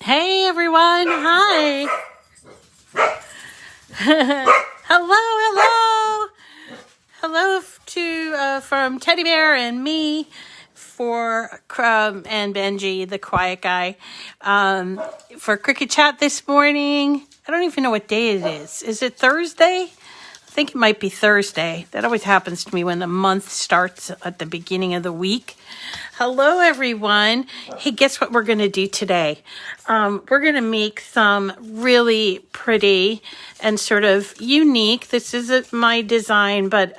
Hey everyone, hi. Hello to from Teddy Bear and me for and Benji, the quiet guy, for Cricut Chat this morning. I don't even know what day it is. Is it Thursday? I think it might be Thursday. That always happens to me when the month starts at the beginning of the week. Hello, everyone. Hey, guess what we're going to do today? We're going to make some really pretty and sort of unique. This isn't my design, but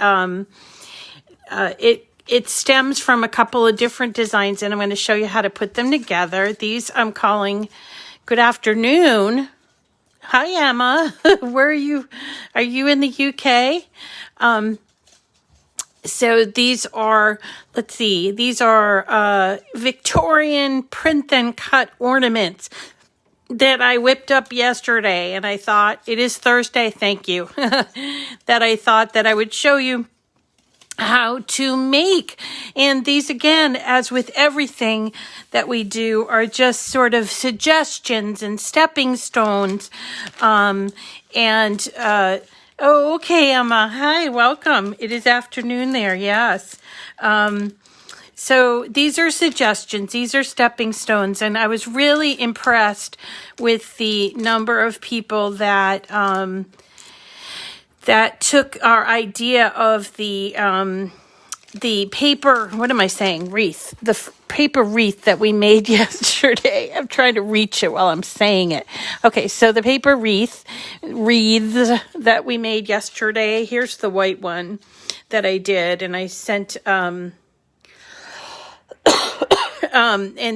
it stems from a couple of different designs, and I'm going to show you how to put them together. These I'm calling Good Afternoon. Hi, Emma. Where are you? Are you in the UK? So these are, let's see, these are Victorian print and cut ornaments that I whipped up yesterday. And I thought, it is Thursday, thank you, that I thought that I would show you how to make. And these, again, as with everything that we do, are just sort of suggestions and stepping stones. Oh, okay, Emma. Hi, welcome. It is afternoon there, yes. So these are suggestions. These are stepping stones. And I was really impressed with the number of people that that took our idea of the paper, what am I saying, wreath, the paper wreath that we made yesterday. I'm trying to reach it while I'm saying it. Okay, so the paper wreaths that we made yesterday, here's the white one that I did, and I sent, and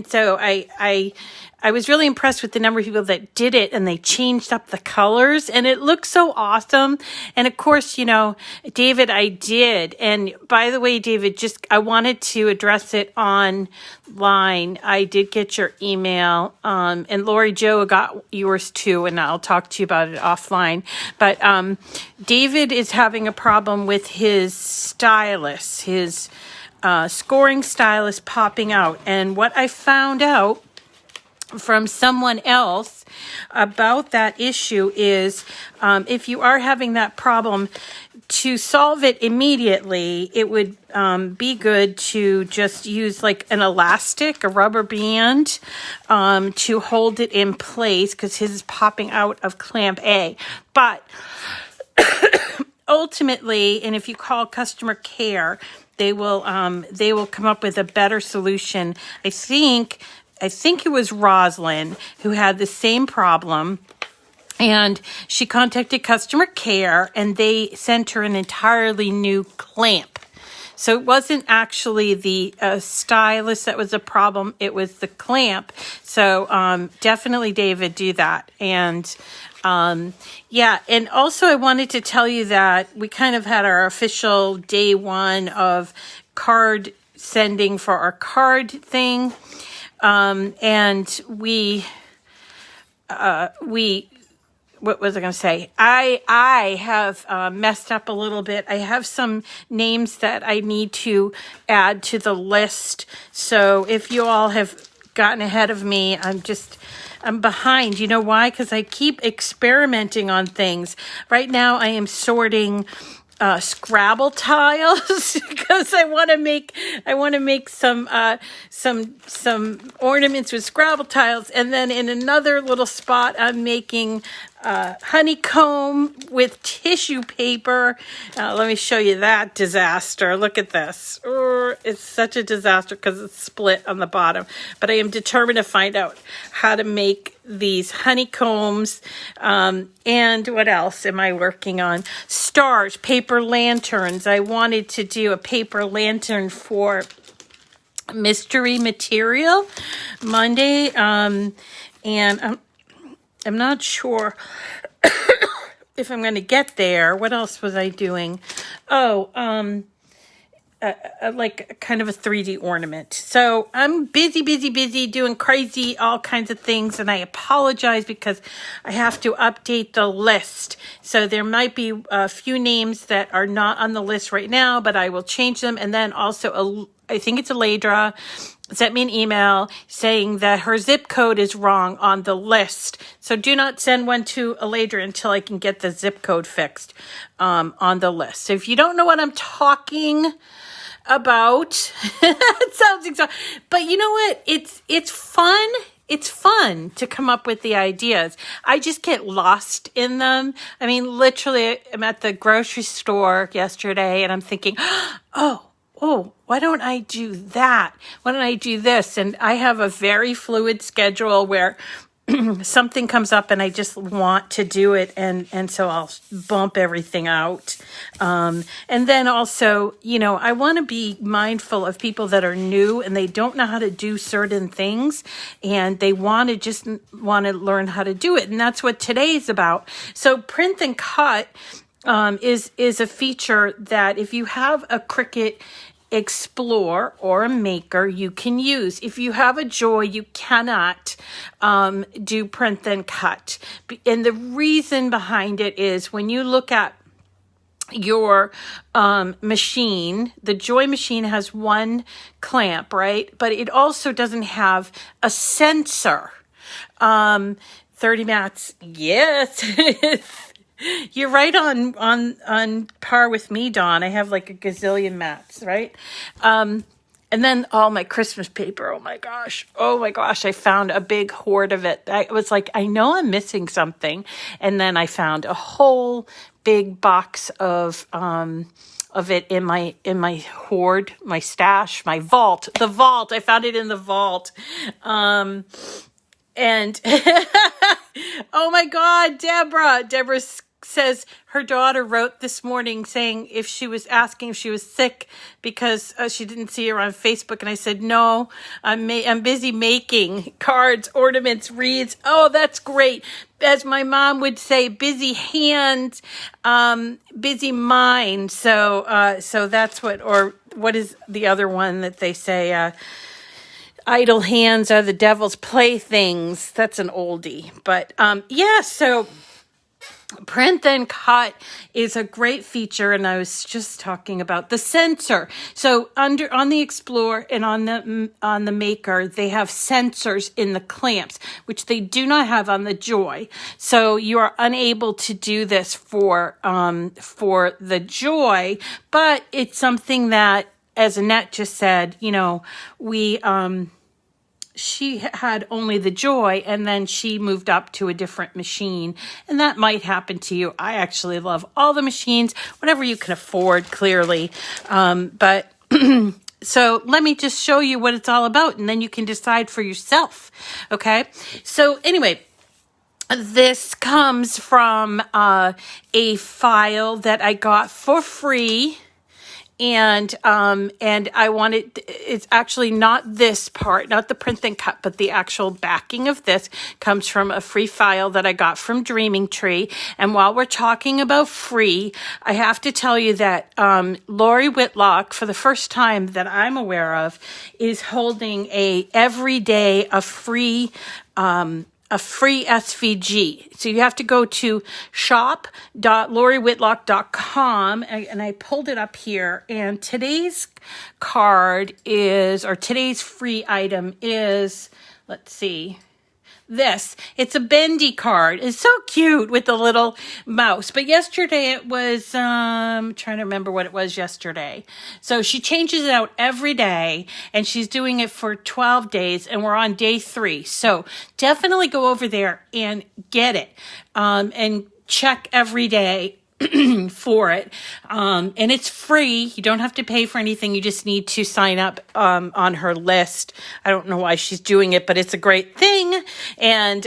so I was really impressed with the number of people that did it, and they changed up the colors, and it looks so awesome. And of course, you know, David, I did. And by the way, David, I wanted to address it online. I did get your email, and Lori Jo got yours too, and I'll talk to you about it offline. But David is having a problem with his stylus, his scoring stylus popping out. And what I found out from someone else about that issue is if you are having that problem, to solve it immediately, it would be good to just use like an elastic, a rubber band, to hold it in place, because his is popping out of clamp A. But ultimately, and if you call customer care, they will come up with a better solution. I think it was Roslyn who had the same problem, and she contacted customer care, and they sent her an entirely new clamp. So it wasn't actually the stylus that was a problem, it was the clamp. So definitely, David, do that. And yeah, and also I wanted to tell you that we kind of had our official day one of card sending for our card thing. And we, what was I going to say? I have messed up a little bit. I have some names that I need to add to the list. So if you all have gotten ahead of me, I'm behind. You know why? Because I keep experimenting on things. Right now I am sorting Scrabble tiles because I want to make some ornaments with Scrabble tiles, and then in another little spot I'm making honeycomb with tissue paper. Let me show you that disaster. Look at this. It's such a disaster because it's split on the bottom, but I am determined to find out how to make these honeycombs. And what else am I working on? Stars, paper lanterns. I wanted to do a paper lantern for mystery material Monday. And I'm not sure if I'm going to get there. What else was I doing? Like kind of a 3D ornament. So I'm busy doing crazy, all kinds of things. And I apologize because I have to update the list. So there might be a few names that are not on the list right now, but I will change them. And then also, I think it's a Ladra sent me an email saying that her zip code is wrong on the list. So do not send one to Aladra until I can get the zip code fixed on the list. So if you don't know what I'm talking about, it sounds exhausting. But you know what? It's fun. It's fun to come up with the ideas. I just get lost in them. I mean, literally, I'm at the grocery store yesterday and I'm thinking, oh, why don't I do that? Why don't I do this? And I have a very fluid schedule where something comes up and I just want to do it. And so I'll bump everything out. And then also, I want to be mindful of people that are new and they don't know how to do certain things and they want to learn how to do it. And that's what today's about. So print and cut is a feature that if you have a Cricut Explore or a Maker, you can use. If you have a Joy, you cannot do print and cut. And the reason behind it is when you look at your machine, the Joy machine has one clamp, right? But it also doesn't have a sensor. 30 mats, yes. You're right on par with me, Dawn. I have like a gazillion mats, right? And then all my Christmas paper. Oh my gosh. I found a big hoard of it. I was like, I know I'm missing something. And then I found a whole big box of it in my hoard, my stash, my vault. The vault. I found it in the vault. And oh my God, Deborah says her daughter wrote this morning saying asking if she was sick because she didn't see her on Facebook. And I said, no, I'm busy making cards, ornaments, wreaths. Oh, that's great. As my mom would say, busy hands, busy mind. So that's what is the other one that they say, idle hands are the devil's playthings. That's an oldie. But so print and cut is a great feature. And I was just talking about the sensor. So on the Explorer and on the Maker, they have sensors in the clamps, which they do not have on the Joy. So you are unable to do this for the Joy, but it's something that, as Annette just said, she had only the Joy and then she moved up to a different machine. And that might happen to you. I actually love all the machines, whatever you can afford, clearly. But so let me just show you what it's all about and then you can decide for yourself. Okay. So anyway, this comes from a file that I got for free. And I wanted, it's actually not this part, not the print and cut, but the actual backing of this comes from a free file that I got from Dreaming Tree. And while we're talking about free, I have to tell you that Lori Whitlock, for the first time that I'm aware of, is holding a free SVG. So you have to go to shop.loriwhitlock.com and I pulled it up here. And today's today's free item is, let's see, this. It's a bendy card. It's so cute with the little mouse. But yesterday it was, I'm trying to remember what it was yesterday. So she changes it out every day and she's doing it for 12 days and we're on day 3. So definitely go over there and get it. And check every day for it. And it's free. You don't have to pay for anything. You just need to sign up on her list. I don't know why she's doing it, but it's a great thing. And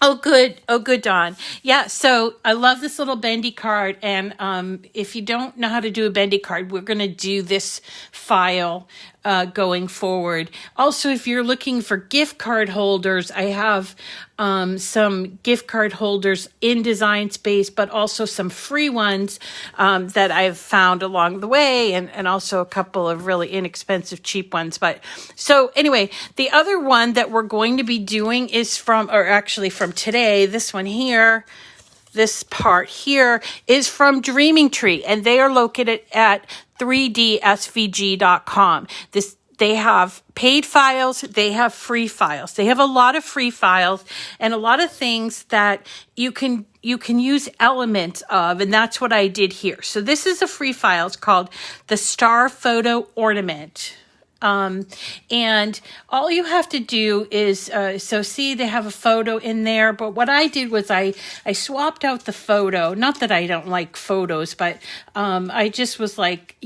oh, good, Dawn. Yeah, so I love this little bendy card. And if you don't know how to do a bendy card, we're going to do this file going forward. Also, if you're looking for gift card holders, I have some gift card holders in Design Space, but also some free ones that I've found along the way, and also a couple of really inexpensive, cheap ones. But so anyway, the other one that we're going to be doing is from today, this one here. This part here is from Dreaming Tree, and they are located at 3dsvg.com. They have paid files, they have free files. They have a lot of free files and a lot of things that you can use elements of, and that's what I did here. So this is a free file. It's called the Star Photo Ornament. And all you have to do is, so see, they have a photo in there, but what I did was I swapped out the photo. Not that I don't like photos, but, I just was like,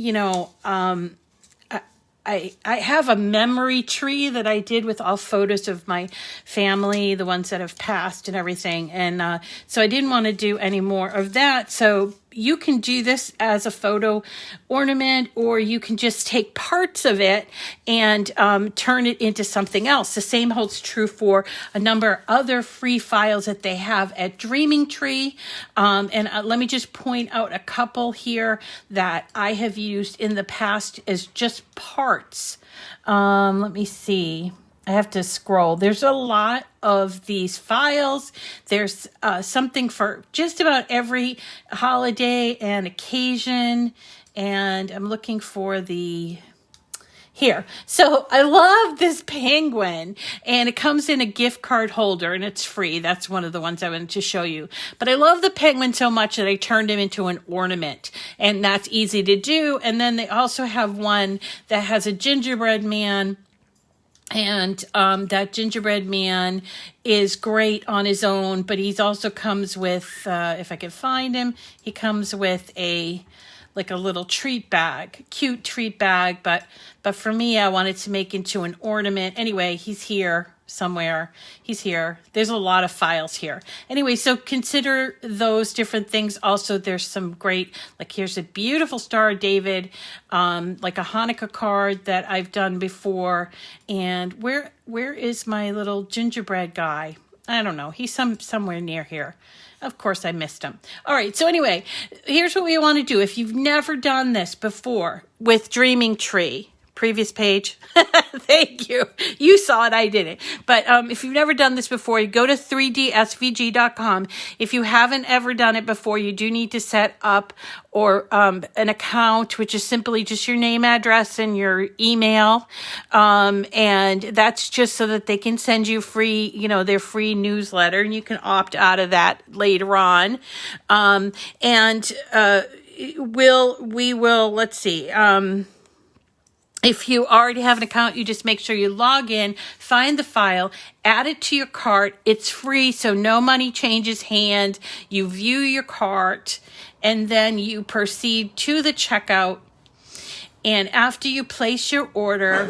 I have a memory tree that I did with all photos of my family, the ones that have passed and everything. And so I didn't want to do any more of that. So you can do this as a photo ornament, or you can just take parts of it and turn it into something else. The same holds true for a number of other free files that they have at Dreaming Tree. And let me just point out a couple here that I have used in the past as just parts. Let me see. I have to scroll. There's a lot of these files. There's something for just about every holiday and occasion. And I'm looking for the here. So I love this penguin, and it comes in a gift card holder and it's free. That's one of the ones I wanted to show you. But I love the penguin so much that I turned him into an ornament, and that's easy to do. And then they also have one that has a gingerbread man. And that gingerbread man is great on his own, but he's also comes with, if I can find him, he comes with like a little treat bag, cute treat bag. But for me, I wanted to make into an ornament. Anyway, he's here somewhere. He's here. There's a lot of files here. Anyway, so consider those different things. Also, there's some great, like here's a beautiful Star of David, like a Hanukkah card that I've done before. And where is my little gingerbread guy? I don't know. He's somewhere near here. Of course, I missed him. All right. So anyway, here's what we want to do. If you've never done this before with Dreaming Tree, previous page. Thank you. You saw it. I didn't. But if you've never done this before, you go to 3dsvg.com. If you haven't ever done it before, you do need to set up an account, which is simply just your name, address, and your email. And that's just so that they can send you free, their free newsletter, and you can opt out of that later on. We will, let's see, if you already have an account, you just make sure you log in, find the file, add it to your cart. It's free, so no money changes hands. You view your cart, and then you proceed to the checkout. And after you place your order,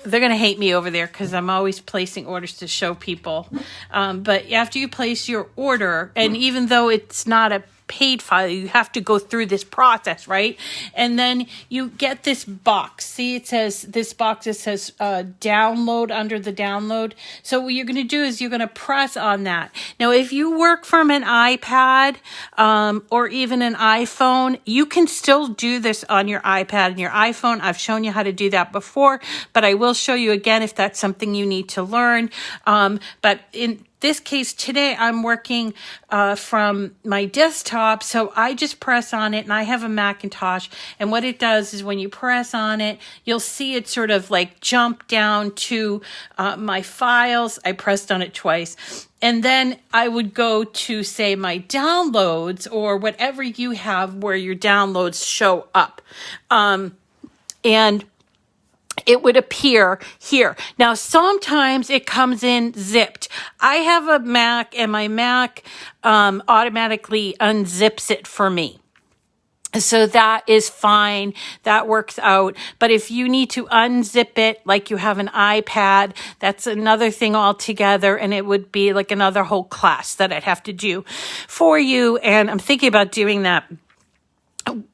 they're going to hate me over there because I'm always placing orders to show people. But after you place your order, and even though it's not a paid file, you have to go through this process, right? And then you get this box. See, it says this box, it says download under the download. So what you're going to do is you're going to press on that. Now, if you work from an iPad or even an iPhone, you can still do this on your iPad and your iPhone. I've shown you how to do that before, but I will show you again if that's something you need to learn. But in this case today, I'm working from my desktop, so I just press on it, and I have a Macintosh, and what it does is when you press on it, you'll see it sort of like jump down to my files. I pressed on it twice, and then I would go to, say, my downloads or whatever you have where your downloads show up. And it would appear here. Now, sometimes it comes in zipped. I have a Mac, and my Mac automatically unzips it for me. So that is fine. That works out. But if you need to unzip it like you have an iPad, that's another thing altogether. And it would be like another whole class that I'd have to do for you. And I'm thinking about doing that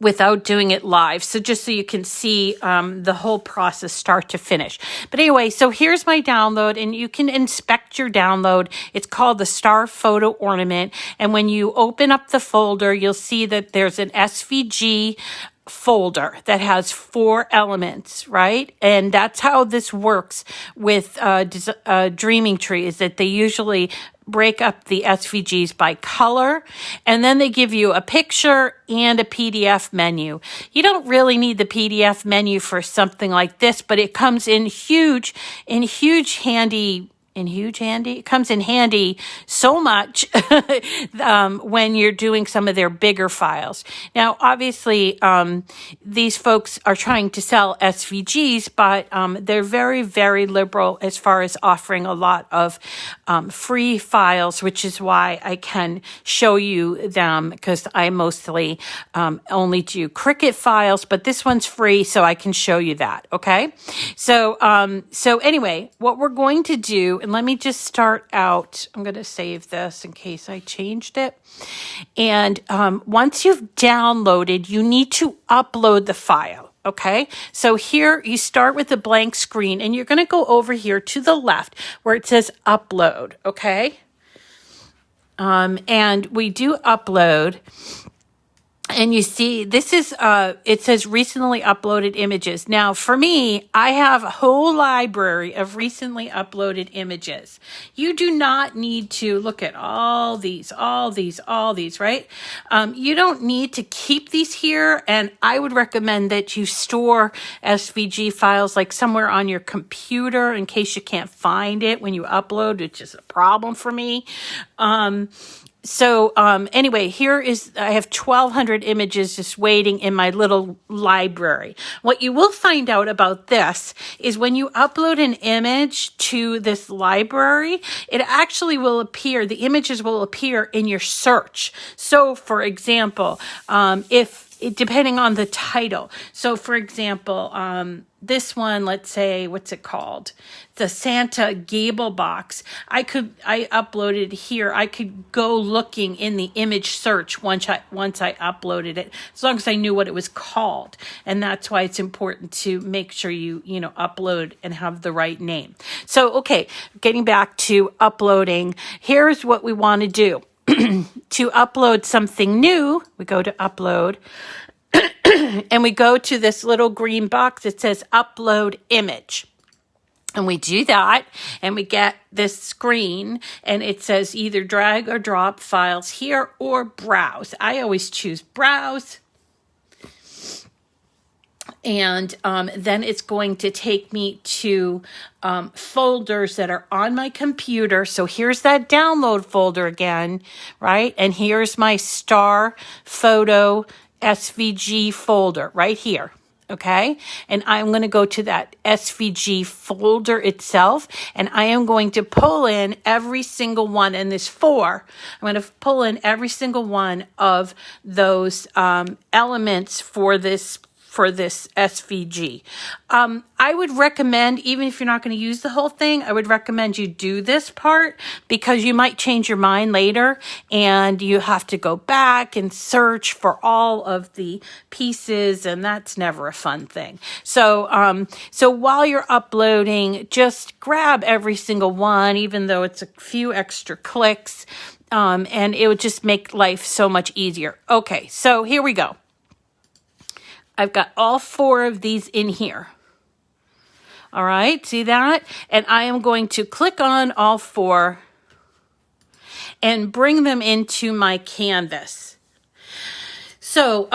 without doing it live. So just so you can see the whole process start to finish. But anyway, so here's my download, and you can inspect your download. It's called the Star Photo Ornament. And when you open up the folder, you'll see that there's an SVG folder that has 4 elements, right? And that's how this works with Dreaming Tree, is that they usually break up the SVGs by color, and then they give you a picture and a PDF menu. You don't really need the PDF menu for something like this, but it comes in huge handy. It comes in handy so much when you're doing some of their bigger files. Now, obviously, these folks are trying to sell SVGs, but they're very, very liberal as far as offering a lot of free files, which is why I can show you them, because I mostly only do Cricut files, but this one's free, so I can show you that, okay? So anyway, what we're going to do, and let me just start out. I'm going to save this in case I changed it. And once you've downloaded, you need to upload the file. Okay, so here you start with a blank screen, and you're going to go over here to the left where it says upload. Okay, and we do upload. And you see, this is, it says recently uploaded images. Now, for me, I have a whole library of recently uploaded images. You do not need to look at all these, right? You don't need to keep these here. And I would recommend that you store SVG files like somewhere on your computer in case you can't find it when you upload, which is a problem for me. So anyway, I have 1,200 images just waiting in my little library. What you will find out about this is when you upload an image to this library, it actually will appear, the images will appear in your search. So for example, depending on the title. So for example, this one, let's say, what's it called? The Santa Gable box. I uploaded here. I could go looking in the image search once I uploaded it, as long as I knew what it was called. And that's why it's important to make sure you upload and have the right name. So, okay, getting back to uploading, here's what we want to do. To upload something new, we go to upload. And we go to this little green box that says upload image. And we do that, and we get this screen, and it says either drag or drop files here or browse. I always choose browse. And then it's going to take me to folders that are on my computer. So here's that download folder again, right? And here's my star photo SVG folder right here. Okay, and I'm going to go to that SVG folder itself, and I am going to pull in every single one, and there's 4. I'm going to pull in every single one of those elements for this SVG. I would recommend, even if you're not going to use the whole thing, I would recommend you do this part, because you might change your mind later and you have to go back and search for all of the pieces, and that's never a fun thing. So while you're uploading, just grab every single one, even though it's a few extra clicks, and it would just make life so much easier. Okay, so here we go. I've got all 4 of these in here. All right, see that? And I am going to click on all 4 and bring them into my canvas. So,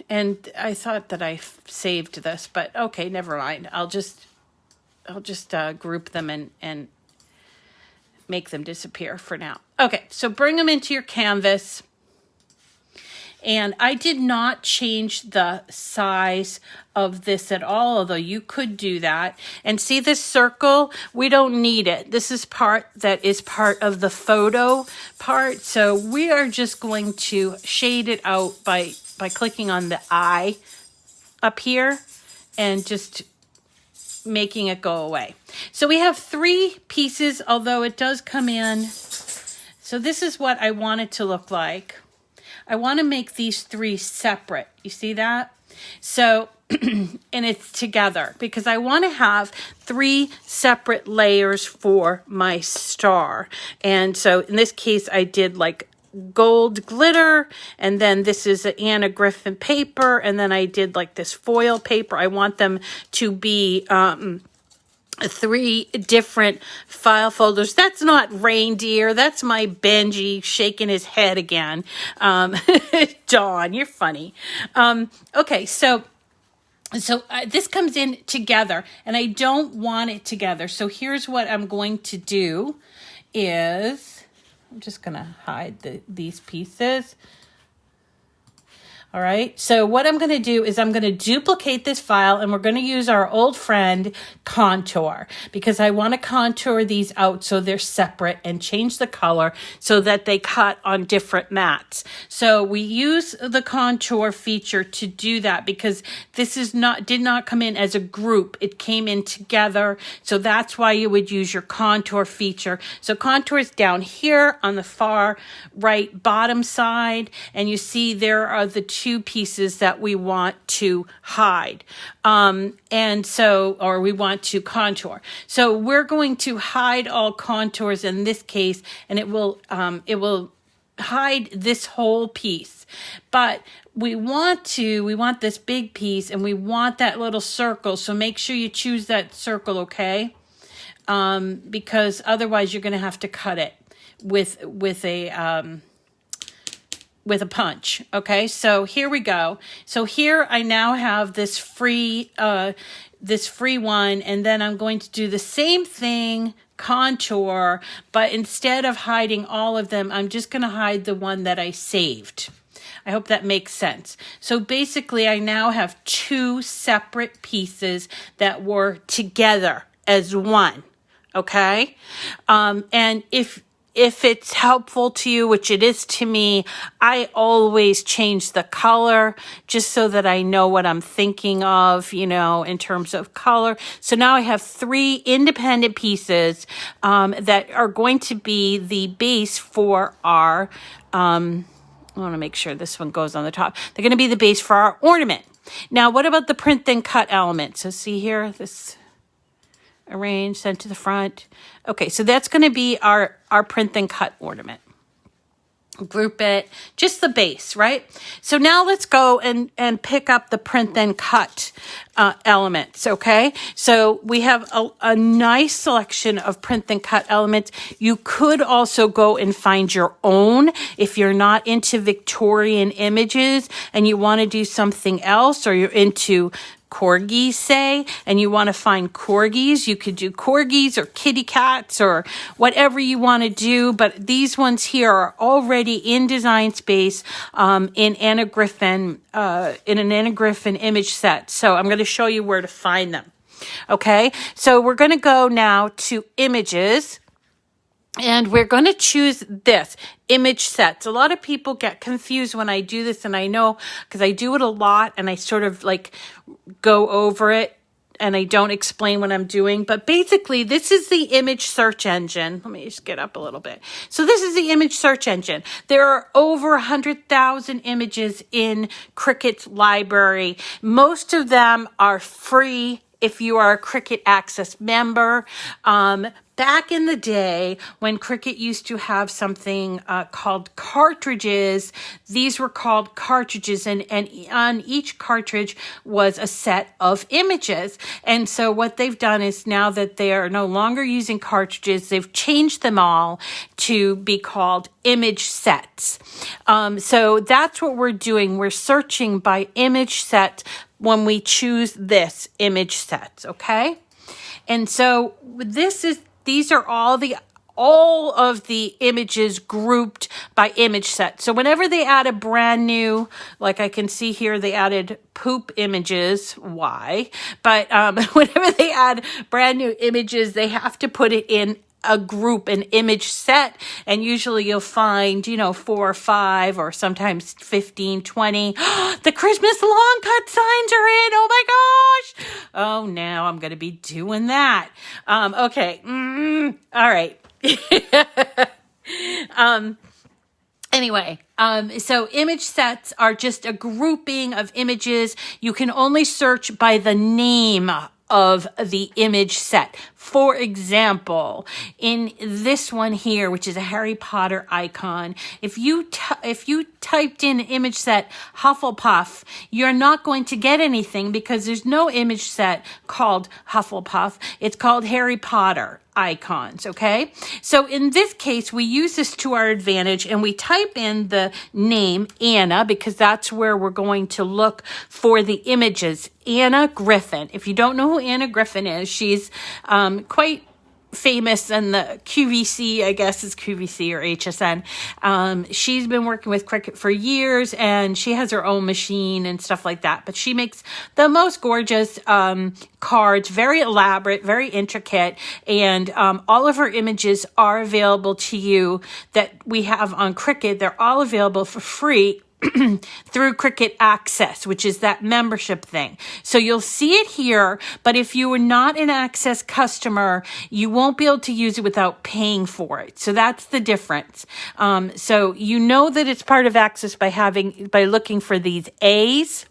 and I thought that I saved this, but okay, never mind. I'll just group them and make them disappear for now. Okay, so bring them into your canvas. And I did not change the size of this at all, although you could do that. And see this circle? We don't need it. This is part that is part of the photo part. So we are just going to shade it out by clicking on the eye up here and just making it go away. So we have 3 pieces, although it does come in. So this is what I want it to look like. I want to make these 3 separate. You see that? So, and it's together because I want to have 3 separate layers for my star. And so in this case, I did like gold glitter, and then this is an Anna Griffin paper, and then I did like this foil paper. I want them to be 3 different file folders. That's not reindeer. That's my Benji shaking his head again. Dawn, you're funny. Okay, so this comes in together, and I don't want it together. So here's what I'm going to do is I'm just going to hide these pieces. All right, so what I'm going to do is I'm going to duplicate this file, and we're going to use our old friend Contour, because I want to contour these out so they're separate and change the color so that they cut on different mats. So we use the Contour feature to do that, because this did not come in as a group. It came in together. So that's why you would use your Contour feature. So Contour is down here on the far right bottom side, and you see there are the 2 pieces that we want to hide. Or we want to contour. So we're going to hide all contours in this case, and it will hide this whole piece. But we want this big piece, and we want that little circle. So make sure you choose that circle, okay? Because otherwise you're going to have to cut it with a punch. Okay, so here we go. So here I now have this free one, and then I'm going to do the same thing, contour, but instead of hiding all of them, I'm just going to hide the one that I saved. I hope that makes sense. So basically I now have 2 separate pieces that were together as one. Okay, and if it's helpful to you, which it is to me, I always change the color just so that I know what I'm thinking of, in terms of color. So now I have 3 independent pieces that are going to be the base for our, I want to make sure this one goes on the top. They're going to be the base for our ornament. Now, what about the print then cut element? So see here, this arrange, send to the front. Okay, so that's going to be our print then cut ornament. Group it, just the base, right? So now let's go and pick up the print then cut elements, okay? So we have a nice selection of print then cut elements. You could also go and find your own if you're not into Victorian images and you want to do something else, or you're into corgis, say, and you want to find corgis. You could do corgis or kitty cats or whatever you want to do, but these ones here are already in Design Space in Anna Griffin, in an Anna Griffin image set. So I'm going to show you where to find them. Okay, so we're going to go now to images. And we're going to choose this, image sets. A lot of people get confused when I do this, and I know because I do it a lot and I sort of like go over it and I don't explain what I'm doing. But basically, this is the image search engine. Let me just get up a little bit. So this is the image search engine. There are over 100,000 images in Cricut's library. Most of them are free if you are a Cricut Access member. Back in the day when Cricut used to have something called cartridges, these were called cartridges, and on each cartridge was a set of images. And so what they've done is, now that they are no longer using cartridges, they've changed them all to be called image sets. So that's what we're doing. We're searching by image set when we choose this image sets, okay? And so these are all of the images grouped by image set. So whenever they add a brand new, like I can see here, they added poop images. Why? But whenever they add brand new images, they have to put it in a group, an image set, and usually you'll find 4 or 5 or sometimes 15, 20. The Christmas long cut signs are in. Oh my gosh. Oh, now I'm going to be doing that. Okay. All right. Anyway, so image sets are just a grouping of images. You can only search by the name of the image set. For example, in this one here, which is a Harry Potter icon, if you typed in image set Hufflepuff, you're not going to get anything because there's no image set called Hufflepuff. It's called Harry Potter icons, okay? So in this case, we use this to our advantage and we type in the name Anna because that's where we're going to look for the images. Anna Griffin. If you don't know who Anna Griffin is, she's quite famous in the QVC, I guess is QVC or HSN. She's been working with Cricut for years and she has her own machine and stuff like that. But she makes the most gorgeous cards, very elaborate, very intricate. And all of her images are available to you that we have on Cricut. They're all available for free through Cricut Access, which is that membership thing. So you'll see it here, but if you are not an Access customer, you won't be able to use it without paying for it. So that's the difference. So you know that it's part of Access by looking for these A's.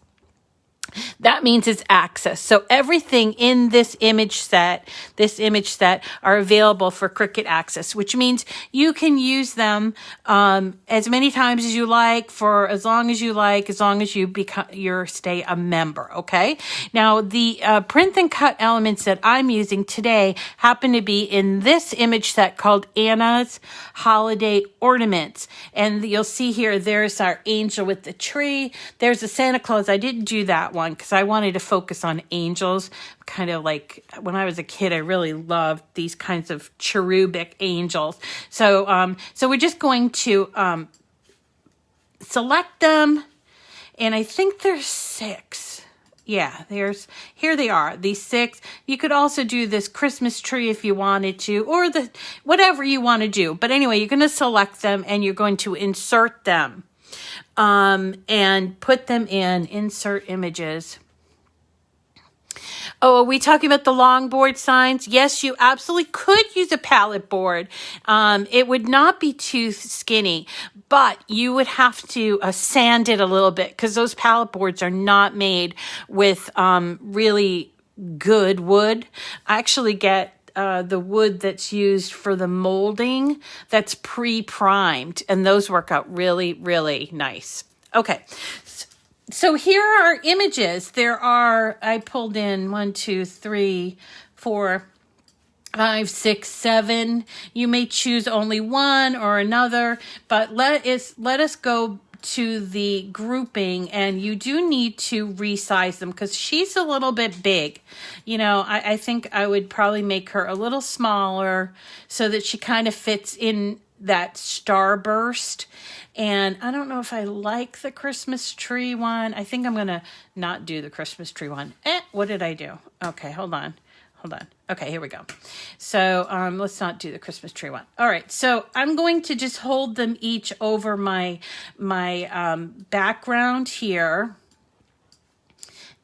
That means it's Access. So everything in this image set are available for Cricut Access, which means you can use them as many times as you like, for as long as you like, as long as you stay a member, okay? Now, the print and cut elements that I'm using today happen to be in this image set called Anna's Holiday Ornaments. And you'll see here, there's our angel with the tree. There's a Santa Claus. I didn't do that one because I wanted to focus on angels. Kind of like when I was a kid, I really loved these kinds of cherubic angels. So we're just going to select them, and I think there's 6. Yeah, here they are, these 6. You could also do this Christmas tree if you wanted to, or whatever you want to do. But anyway, you're going to select them and you're going to insert them. And put them in insert images. Oh, are we talking about the longboard signs? Yes, you absolutely could use a palette board. It would not be too skinny, but you would have to sand it a little bit because those palette boards are not made with really good wood. I actually get the wood that's used for the molding that's pre-primed, and those work out really, really nice. Okay, so here are our images. I pulled in 1, 2, 3, 4, 5, 6, 7. You may choose only one or another, but let us go to the grouping, and you do need to resize them because she's a little bit big. You know, I think I would probably make her a little smaller so that she kind of fits in that starburst. And I don't know if I like the Christmas tree one. I think I'm going to not do the Christmas tree one. What did I do? Okay, hold on. Okay, here we go. So let's not do the Christmas tree one. All right, so I'm going to just hold them each over my background here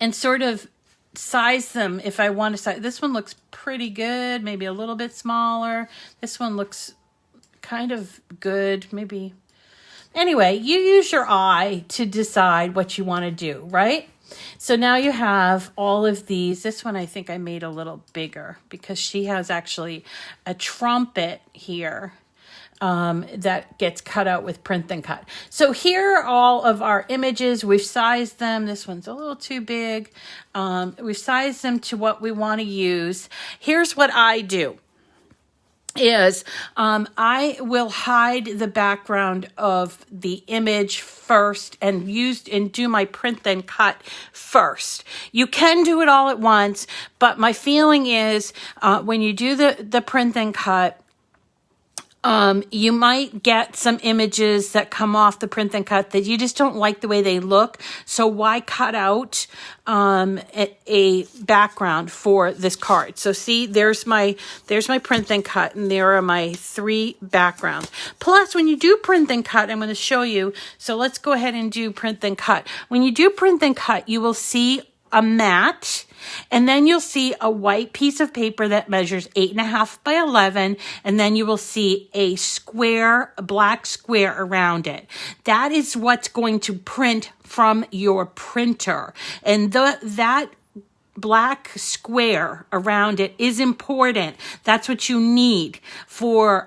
and sort of size them if I want to size. This one looks pretty good, maybe a little bit smaller. This one looks kind of good, maybe. Anyway, you use your eye to decide what you want to do, right? So now you have all of these. This one I think I made a little bigger because she has actually a trumpet here that gets cut out with print and cut. So here are all of our images. We've sized them. This one's a little too big. We've sized them to what we want to use. Here's what I do. I will hide the background of the image first and do my print then cut first. You can do it all at once, but my feeling is when you do the print then cut, you might get some images that come off the print and cut that you just don't like the way they look. So why cut out a background for this card? So see, there's my print and cut, and there are my 3 backgrounds. Plus, when you do print and cut, I'm going to show you. So let's go ahead and do print and cut. When you do print and cut, you will see a mat, and then you'll see a white piece of paper that measures 8.5 by 11, and then you will see a black square around it. That is what's going to print from your printer, and that black square around it is important. That's what you need for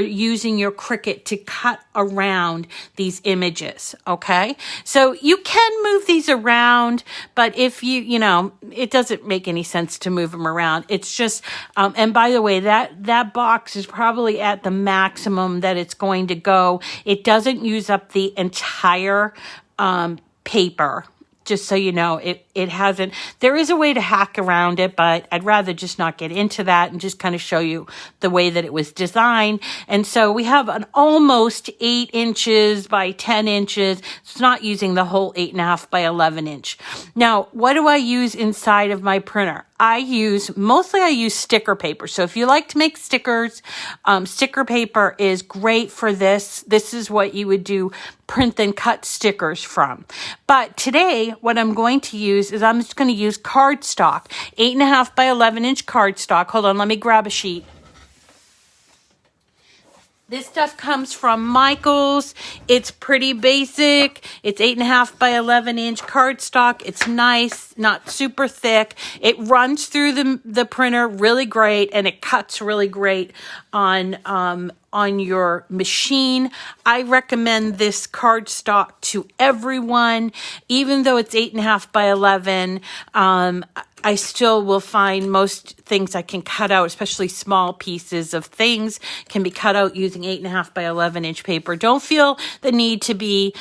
using your Cricut to cut around these images, okay? So you can move these around, but if you know, it doesn't make any sense to move them around. It's just, and by the way, that box is probably at the maximum that it's going to go. It doesn't use up the entire paper. Just so you know, it hasn't, there is a way to hack around it, but I'd rather just not get into that and just kind of show you the way that it was designed. And so we have an almost 8 inches by 10 inches. It's not using the whole 8.5 by 11 inch. Now, what do I use inside of my printer? Mostly I use sticker paper. So if you like to make stickers, sticker paper is great for this. This is what you would do print and cut stickers from. But today, what I'm going to use is I'm just going to use cardstock, 8.5 by 11 inch cardstock. Hold on, let me grab a sheet. This stuff comes from Michael's. It's pretty basic. It's 8.5 by 11 inch cardstock. It's nice, not super thick. It runs through the printer really great, and it cuts really great on your machine. I recommend this cardstock to everyone. Even though it's 8.5 by 11, I still will find most things I can cut out, especially small pieces of things, can be cut out using 8.5 by 11 inch paper. Don't feel the need to be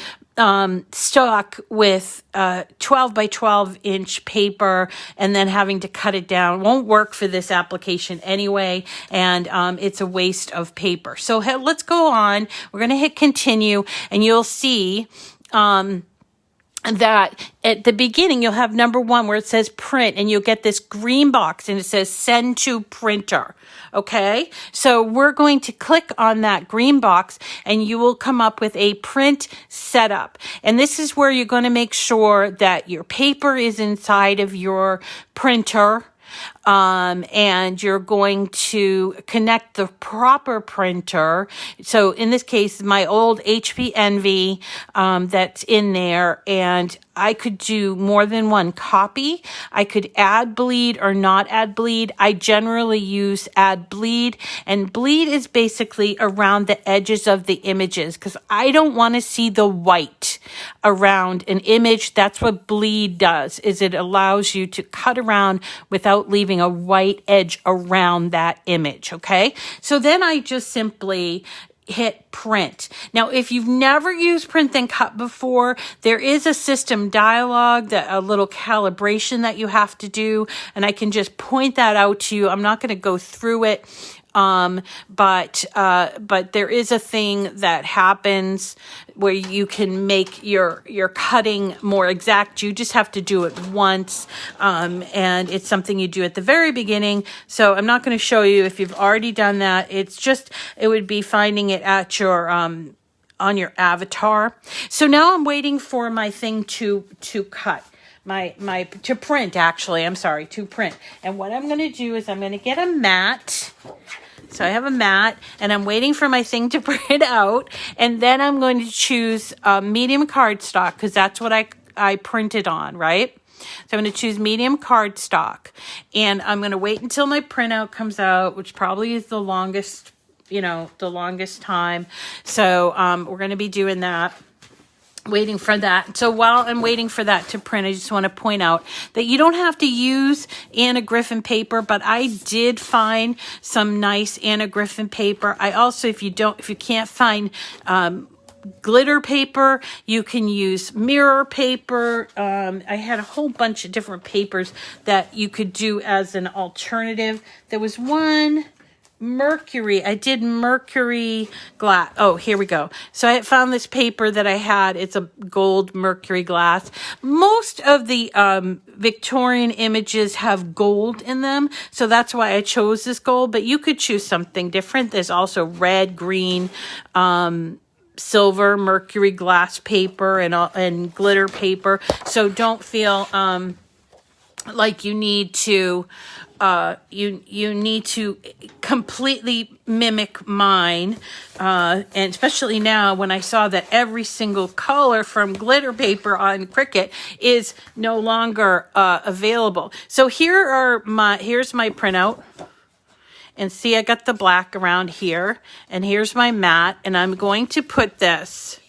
stuck with 12 by 12 inch paper and then having to cut it down. It won't work for this application anyway, and it's a waste of paper. So let's go on. We're going to hit continue, and you'll see that at the beginning, you'll have number 1 where it says print, and you'll get this green box and it says send to printer. Okay. So we're going to click on that green box and you will come up with a print setup. And this is where you're going to make sure that your paper is inside of your printer. And you're going to connect the proper printer. So in this case, my old HP Envy, that's in there, and I could do more than one copy. I could add bleed or not add bleed. I generally use add bleed, and bleed is basically around the edges of the images because I don't want to see the white around an image. That's what bleed does, is it allows you to cut around without leaving a white edge around that image. Okay. So then I just simply hit print. Now, if you've never used print and cut before, there is a system dialog, a little calibration that you have to do. And I can just point that out to you. I'm not going to go through it. But there is a thing that happens where you can make your cutting more exact. You just have to do it once. And it's something you do at the very beginning. So I'm not going to show you if you've already done that. It would be finding it at your, on your avatar. So now I'm waiting for my thing to cut. To print, actually. I'm sorry, to print. And what I'm going to do is I'm going to get a mat. So I have a mat, and I'm waiting for my thing to print out. And then I'm going to choose medium cardstock because that's what I printed on, right? So I'm going to choose medium cardstock. And I'm going to wait until my printout comes out, which probably is the longest time. So we're going to be doing that. Waiting for that. So while I'm waiting for that to print, I just want to point out that you don't have to use Anna Griffin paper, but I did find some nice Anna Griffin paper. I also, if you can't find glitter paper, you can use mirror paper. I had a whole bunch of different papers that you could do as an alternative. There was one Mercury. I did Mercury glass. Oh, here we go. So I found this paper that I had. It's a gold Mercury glass. Most of the Victorian images have gold in them. So that's why I chose this gold. But you could choose something different. There's also red, green, silver, Mercury glass paper, and glitter paper. So don't feel like you need to you need to completely mimic mine, and especially now when I saw that every single color from glitter paper on Cricut is no longer available. So here's my printout, and see, I got the black around here, and here's my mat, and I'm going to put this.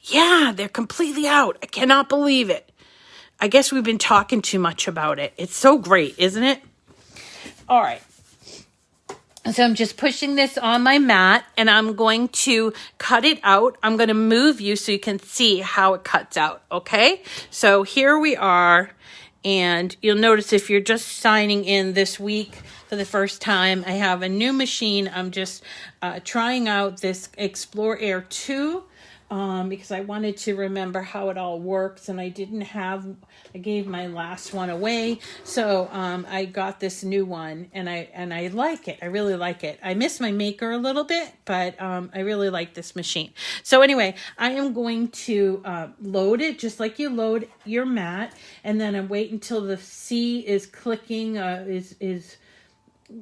Yeah, they're completely out. I cannot believe it. I guess we've been talking too much about it. It's so great, isn't it? All right. So I'm just pushing this on my mat, and I'm going to cut it out. I'm going to move you so you can see how it cuts out, okay? So here we are, and you'll notice if you're just signing in this week for the first time, I have a new machine. I'm just trying out this Explore Air 2. Because I wanted to remember how it all works, and I gave my last one away. So, I got this new one, and I like it. I really like it. I miss my maker a little bit, but, I really like this machine. So anyway, I am going to, load it just like you load your mat, and then I wait until the C is clicking, is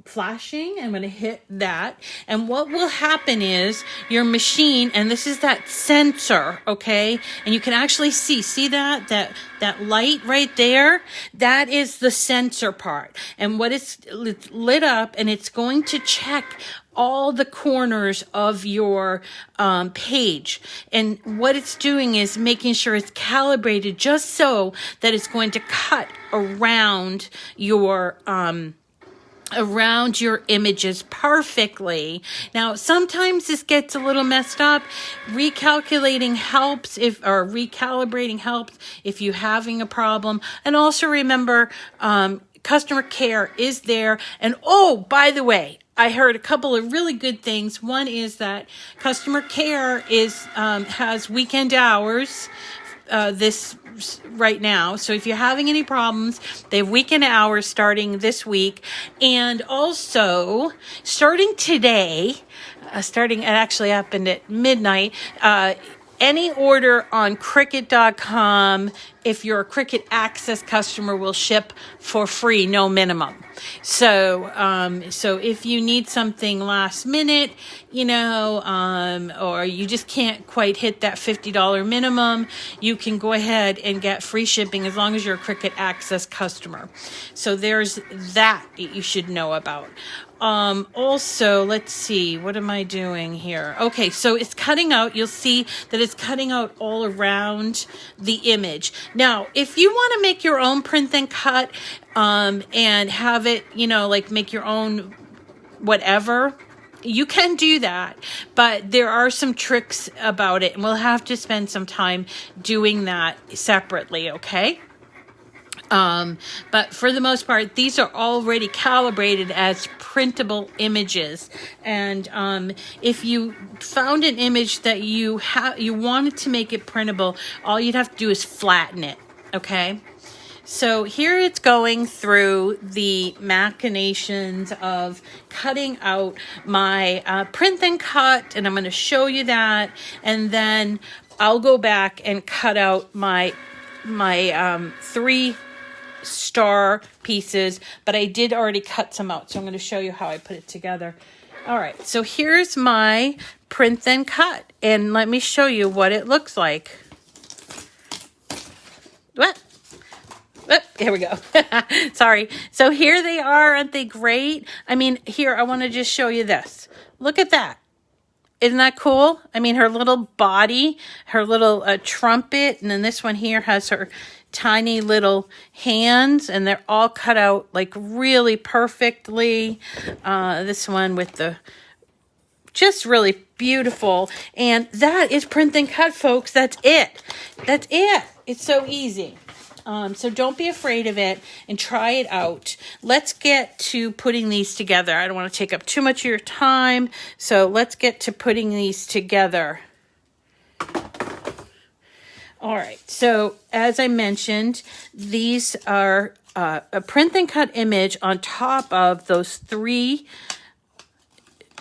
flashing. I'm going to hit that, and what will happen is your machine, and this is that sensor, okay, and you can actually see that light right there, that is the sensor part, and what it's lit up, and it's going to check all the corners of your page, and what it's doing is making sure it's calibrated just so that it's going to cut around your images perfectly. Now, sometimes this gets a little messed up. Recalculating helps recalibrating helps if you're having a problem. And also remember, customer care is there. And oh, by the way, I heard a couple of really good things. One is that customer care has weekend hours this right now. So if you're having any problems, they have weekend hours starting this week. And also starting today, it actually happened at midnight, any order on Cricut.com, if you're a Cricut Access customer, will ship for free, no minimum. So if you need something last minute, or you just can't quite hit that $50 minimum, you can go ahead and get free shipping as long as you're a Cricut Access customer. So there's that you should know about. Also, let's see, what am I doing here? Okay, so it's cutting out. You'll see that it's cutting out all around the image. Now, if you want to make your own print and cut, and have it, like make your own whatever, you can do that, but there are some tricks about it, and we'll have to spend some time doing that separately, okay? But for the most part, these are already calibrated as printable images. And if you found an image that you wanted to make it printable, all you'd have to do is flatten it, okay? So here it's going through the machinations of cutting out my print and cut, and I'm going to show you that, and then I'll go back and cut out my 3 star pieces, but I did already cut some out, so I'm going to show you how I put it together. All right, so here's my print and cut, and let me show you what it looks like. What? Here we go. Sorry. So here they are. Aren't they great? I mean, here, I want to just show you this. Look at that. Isn't that cool? I mean, her little body, her little trumpet, and then this one here has her tiny little hands, and they're all cut out like really perfectly. This one with the just really beautiful. And that is print and cut, folks. That's it. That's it. It's so easy. So don't be afraid of it and try it out. Let's get to putting these together. I don't want to take up too much of your time, so let's get to putting these together. All right, so as I mentioned, these are a print and cut image on top of those 3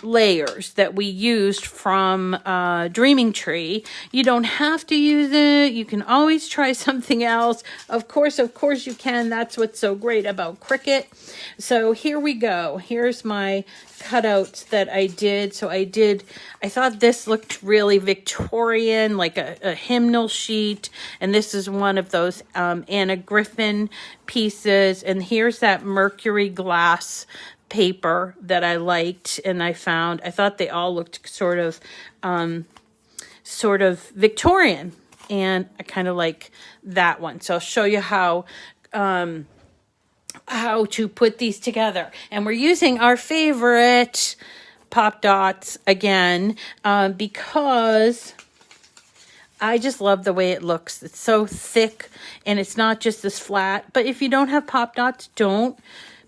layers that we used from Dreaming Tree. You don't have to use it. You can always try something else. Of course you can. That's what's so great about Cricut. So here we go. Here's my cutouts that I did. So I thought this looked really Victorian, like a hymnal sheet. And this is one of those Anna Griffin pieces. And here's that mercury glass paper that I liked and I found. I thought they all looked sort of Victorian, and I kind of like that one. So I'll show you how to put these together. And we're using our favorite pop dots again because I just love the way it looks. It's so thick and it's not just this flat. But if you don't have pop dots, don't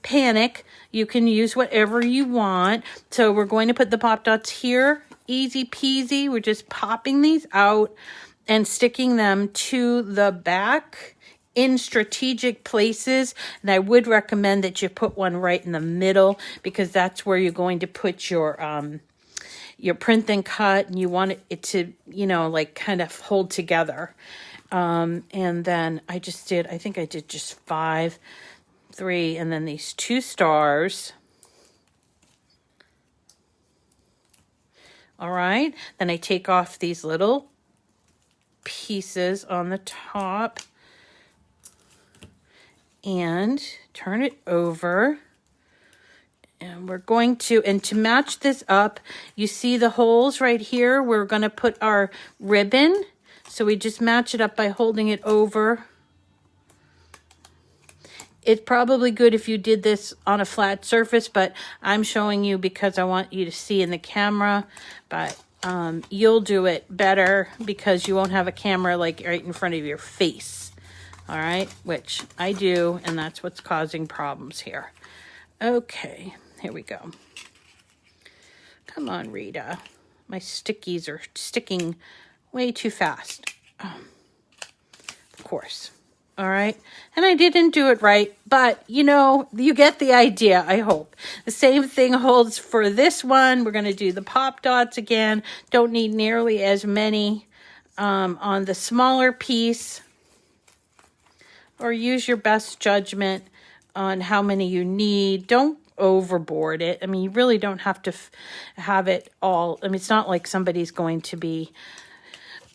panic. You can use whatever you want. So we're going to put the pop dots here. Easy peasy. We're just popping these out and sticking them to the back in strategic places. And I would recommend that you put one right in the middle because that's where you're going to put your print and cut, and you want it to, like kind of hold together. And then I think I did just 5, 3, and then these 2 stars. All right, then I take off these little pieces on the top and turn it over. And we're going to, and to match this up, you see the holes right here? We're going to put our ribbon. So we just match it up by holding it over. It's probably good if you did this on a flat surface, but I'm showing you because I want you to see in the camera. But you'll do it better because you won't have a camera like right in front of your face. All right, which I do, and that's what's causing problems here. Okay, here we go. Come on, Rita. My stickies are sticking way too fast. Of course. All right. And I didn't do it right, but you get the idea, I hope. The same thing holds for this one. We're going to do the pop dots again. Don't need nearly as many on the smaller piece, or use your best judgment on how many you need. Don't overboard it. I mean, you really don't have to have it all. I mean, it's not like somebody's going to be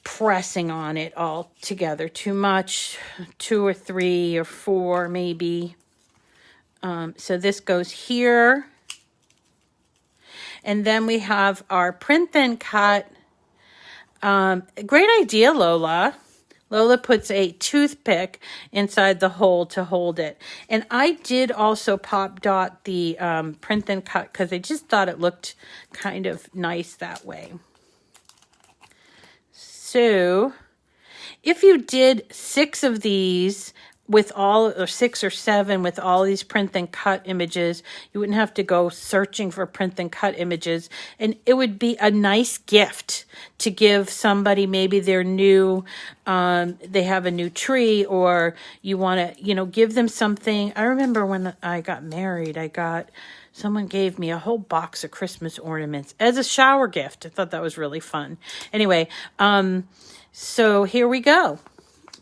pressing on it all together too much. 2 or 3 or 4 maybe. So this goes here. And then we have our print and cut. Great idea, Lola. Lola puts a toothpick inside the hole to hold it. And I did also pop dot the print and cut because I just thought it looked kind of nice that way. So if you did 6 of these with or 6 or 7 with all these print and cut images, you wouldn't have to go searching for print and cut images. And it would be a nice gift to give somebody, maybe they're new, they have a new tree, or you want to, give them something. I remember when I got married, someone gave me a whole box of Christmas ornaments as a shower gift. I thought that was really fun. Anyway, so here we go.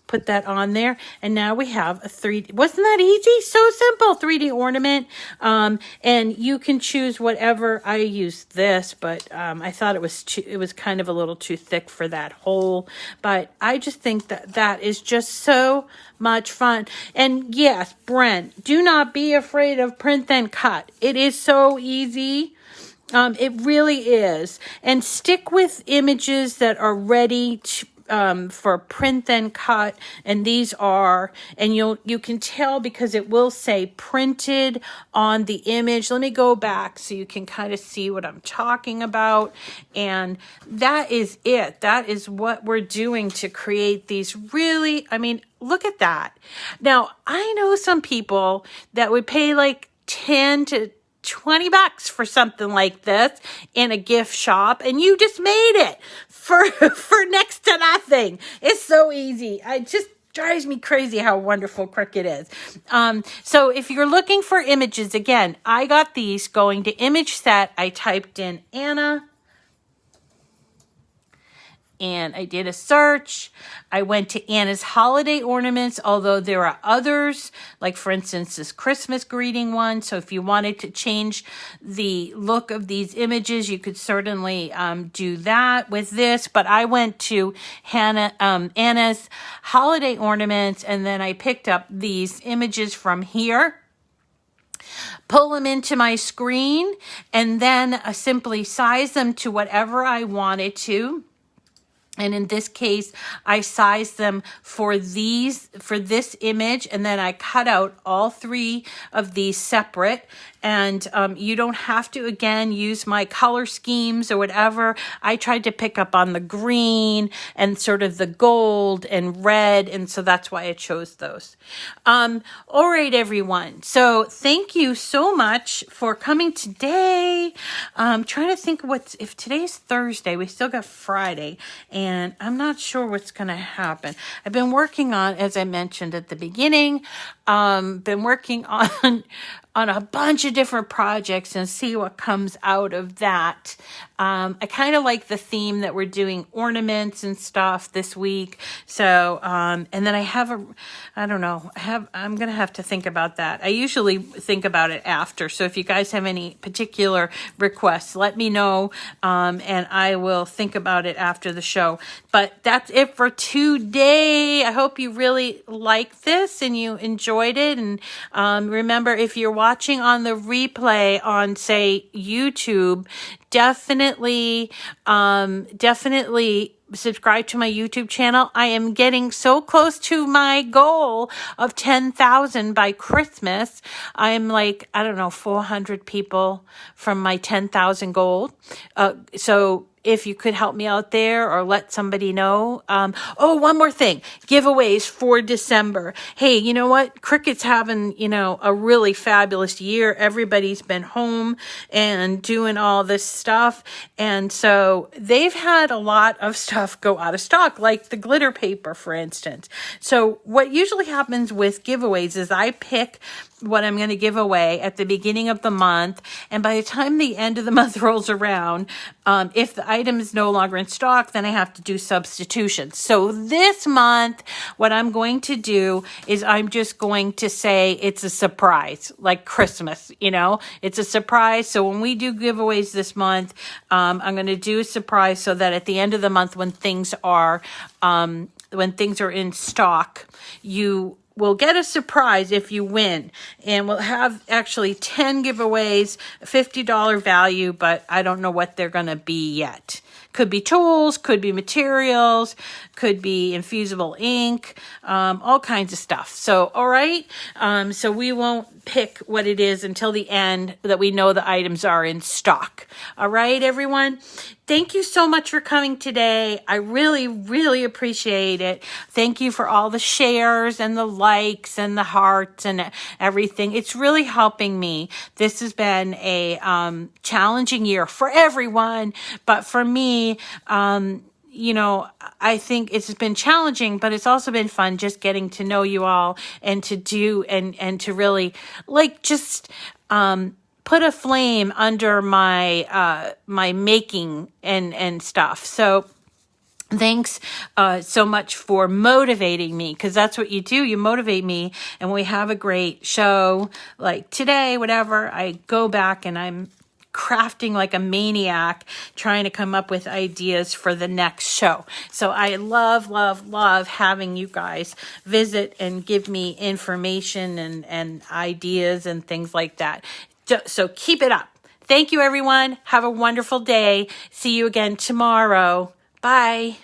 Put that on there, and now we have a 3D. Wasn't that easy? So simple, 3D ornament. And you can choose whatever. I used this, but I thought it was kind of a little too thick for that hole. But I just think that is just so much fun. And yes, Brent, do not be afraid of print and cut. It is so easy. It really is. And stick with images that are ready for print and cut, and these are, and you can tell because it will say printed on the image. Let me go back so you can kind of see what I'm talking about. And that is it. That is what we're doing to create these really, I mean, look at that. Now, I know some people that would pay like 10 to 20 bucks for something like this in a gift shop, and you just made it for next to nothing. It's so easy. I just drives me crazy how wonderful Cricut is. So if you're looking for images, again, I got these going to image set. I typed in Anna, and I did a search. I went to Anna's holiday ornaments, although there are others, like for instance, this Christmas greeting one. So if you wanted to change the look of these images, you could certainly do that with this. But I went to Anna's holiday ornaments, and then I picked up these images from here, pull them into my screen, and then simply size them to whatever I wanted to. And in this case, I sized them for this image, and then I cut out all 3 of these separate. And you don't have to, again, use my color schemes or whatever. I tried to pick up on the green and sort of the gold and red, and so that's why I chose those. All right, everyone. So thank you so much for coming today. I'm trying to think if today's Thursday, we still got Friday, and I'm not sure what's going to happen. I've been working on, as I mentioned at the beginning, been working on a bunch of different projects and see what comes out of that. I kind of like the theme that we're doing ornaments and stuff this week. So, and then I'm going to have to think about that. I usually think about it after. So if you guys have any particular requests, let me know. And I will think about it after the show. But that's it for today. I hope you really liked this and you enjoyed it. And remember, if you're watching on the replay on, say, YouTube, definitely subscribe to my YouTube channel. I am getting so close to my goal of 10,000 by Christmas. I'm like, 400 people from my 10,000 goal. So if you could help me out there or let somebody know. One more thing. Giveaways for December. Hey, you know what? Cricut's having, a really fabulous year. Everybody's been home and doing all this stuff. And so they've had a lot of stuff go out of stock, like the glitter paper, for instance. So what usually happens with giveaways is I pick what I'm going to give away at the beginning of the month. And by the time the end of the month rolls around, if the item is no longer in stock, then I have to do substitutions. So this month, what I'm going to do is I'm just going to say it's a surprise, like Christmas, it's a surprise. So when we do giveaways this month, I'm going to do a surprise so that at the end of the month, when things are in stock, you will get a surprise if you win. And we'll have actually 10 giveaways, $50 value, but I don't know what they're going to be yet. Could be tools, could be materials, could be infusible ink, all kinds of stuff. So, all right. So we won't pick what it is until the end that we know the items are in stock. All right, everyone. Thank you so much for coming today. I really, really appreciate it. Thank you for all the shares and the likes and the hearts and everything. It's really helping me. This has been a challenging year for everyone, but for me, I think it's been challenging, but it's also been fun just getting to know you all and to do and to really put a flame under my my making and stuff. So thanks so much for motivating me, because that's what you do. You motivate me, and when we have a great show like today, whatever, I go back and I'm crafting like a maniac, trying to come up with ideas for the next show. So I love, love, love having you guys visit and give me information and ideas and things like that. So keep it up. Thank you, everyone. Have a wonderful day. See you again tomorrow. Bye.